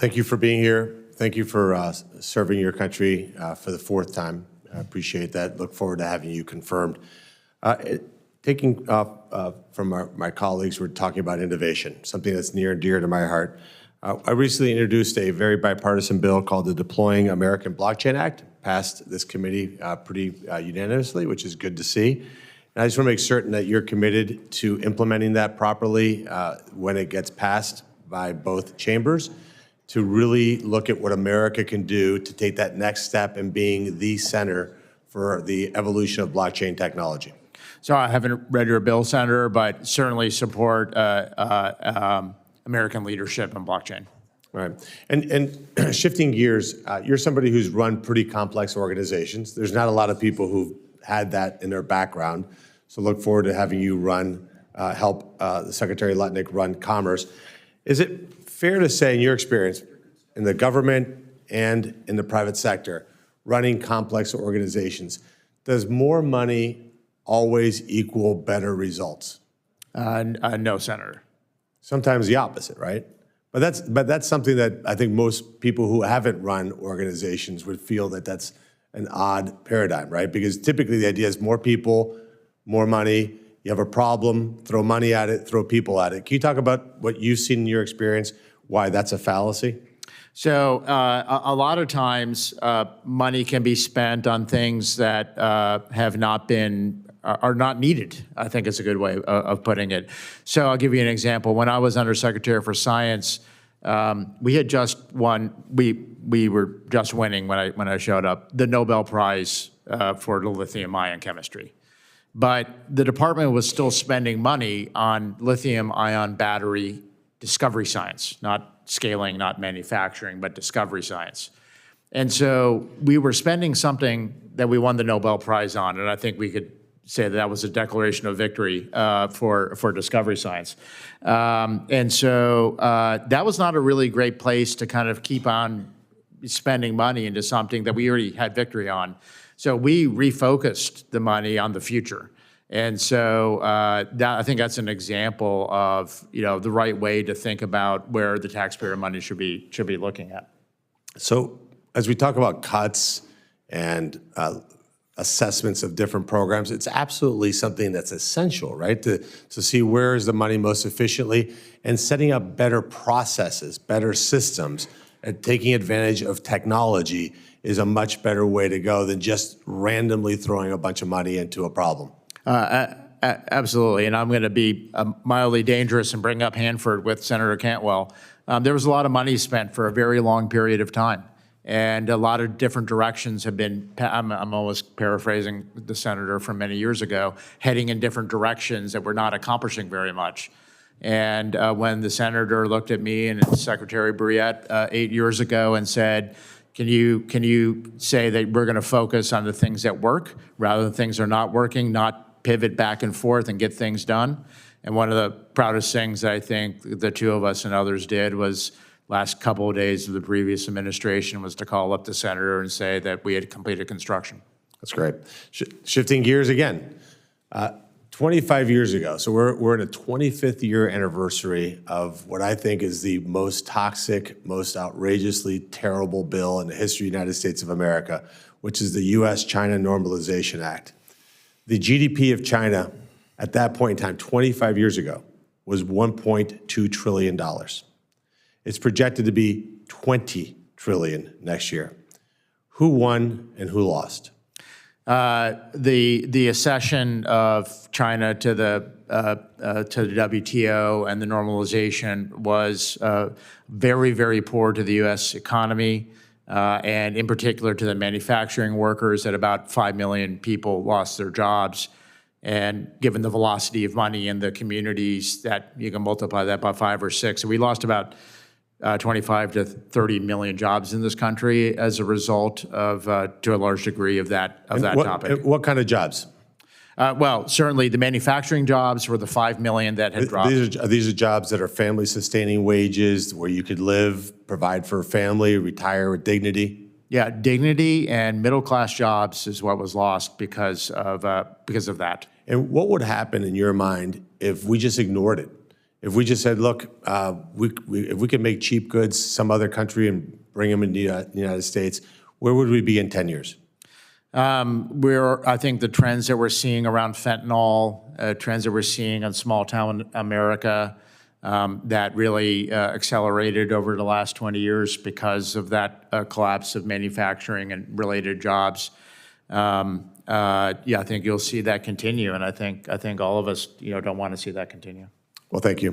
Thank you for being here. Thank you for serving your country for the fourth time. I appreciate that. Look forward to having you confirmed. Taking off from my colleagues, we're talking about innovation, something that's near and dear to my heart. I recently introduced a very bipartisan bill called the Deploying American Blockchain Act, passed this committee pretty unanimously, which is good to see. And I just want to make certain that you're committed to implementing that properly when it gets passed by both chambers, to really look at what America can do to take that next step in being the center for the evolution of blockchain technology. So I haven't read your bill, Senator, but certainly support American leadership in blockchain. Right. And shifting gears, you're somebody who's run pretty complex organizations. There's not a lot of people who've had that in their background. So look forward to having you help Secretary Lutnick run commerce. Is it fair to say, in your experience, in the government and in the private sector, running complex organizations, does more money always equal better results? No, Senator. Sometimes the opposite, right? But that's something that I think most people who haven't run organizations would feel that that's an odd paradigm, right? Because typically the idea is more people, more money. You have a problem, throw money at it, throw people at it. Can you talk about what you've seen in your experience, why that's a fallacy? So a lot of times money can be spent on things that are not needed, I think is a good way of putting it. So I'll give you an example. When I was Undersecretary for Science, we had just won, we were just winning when I showed up, the Nobel Prize for the lithium-ion chemistry. But the department was still spending money on lithium-ion battery discovery science, not scaling, not manufacturing, but discovery science. And so we were spending something that we won the Nobel Prize on, and I think we could say that was a declaration of victory for discovery science. And so that was not a really great place to kind of keep on spending money into something that we already had victory on. So we refocused the money on the future. And so I think that's an example of the right way to think about where the taxpayer money should be looking at. So as we talk about cuts and assessments of different programs, it's absolutely something that's essential, right? To see where is the money most efficiently and setting up better processes, better systems, and taking advantage of technology is a much better way to go than just randomly throwing a bunch of money into a problem. Absolutely, and I'm going to be mildly dangerous and bring up Hanford with Senator Cantwell. There was a lot of money spent for a very long period of time, and a lot of different directions have been, I'm almost paraphrasing the senator from many years ago, heading in different directions that were not accomplishing very much. And when the senator looked at me and Secretary Brouillette 8 years ago and said, Can you say that we're going to focus on the things that work rather than things that are not working, not pivot back and forth and get things done? And one of the proudest things that I think the two of us and others did was last couple of days of the previous administration was to call up the senator and say that we had completed construction. That's great. Shifting gears again. 25 years ago, so we're in a 25th year anniversary of what I think is the most toxic, most outrageously terrible bill in the history of the United States of America, which is the U.S.-China Normalization Act. The GDP of China at that point in time, 25 years ago, was $1.2 trillion. It's projected to be $20 trillion next year. Who won and who lost? The accession of China to the WTO and the normalization was very, very poor to the U.S. economy, and in particular to the manufacturing workers. That about 5 million people lost their jobs. And given the velocity of money in the communities, that you can multiply that by 5 or 6. So we lost about 25 to 30 million jobs in this country as a result of, to a large degree, of that topic. What kind of jobs? Well, certainly the manufacturing jobs were the 5 million that had dropped. These are jobs that are family-sustaining wages, where you could live, provide for a family, retire with dignity. Yeah, dignity and middle-class jobs is what was lost because of that. And what would happen in your mind if we just ignored it? if we just said, look, if we can make cheap goods some other country and bring them into the United States, where would we be in 10 years? I think the trends that we're seeing around fentanyl, trends that we're seeing in small town America, that really accelerated over the last 20 years because of that collapse of manufacturing and related jobs. Yeah, I think you'll see that continue, and I think all of us, don't want to see that continue. Well, thank you.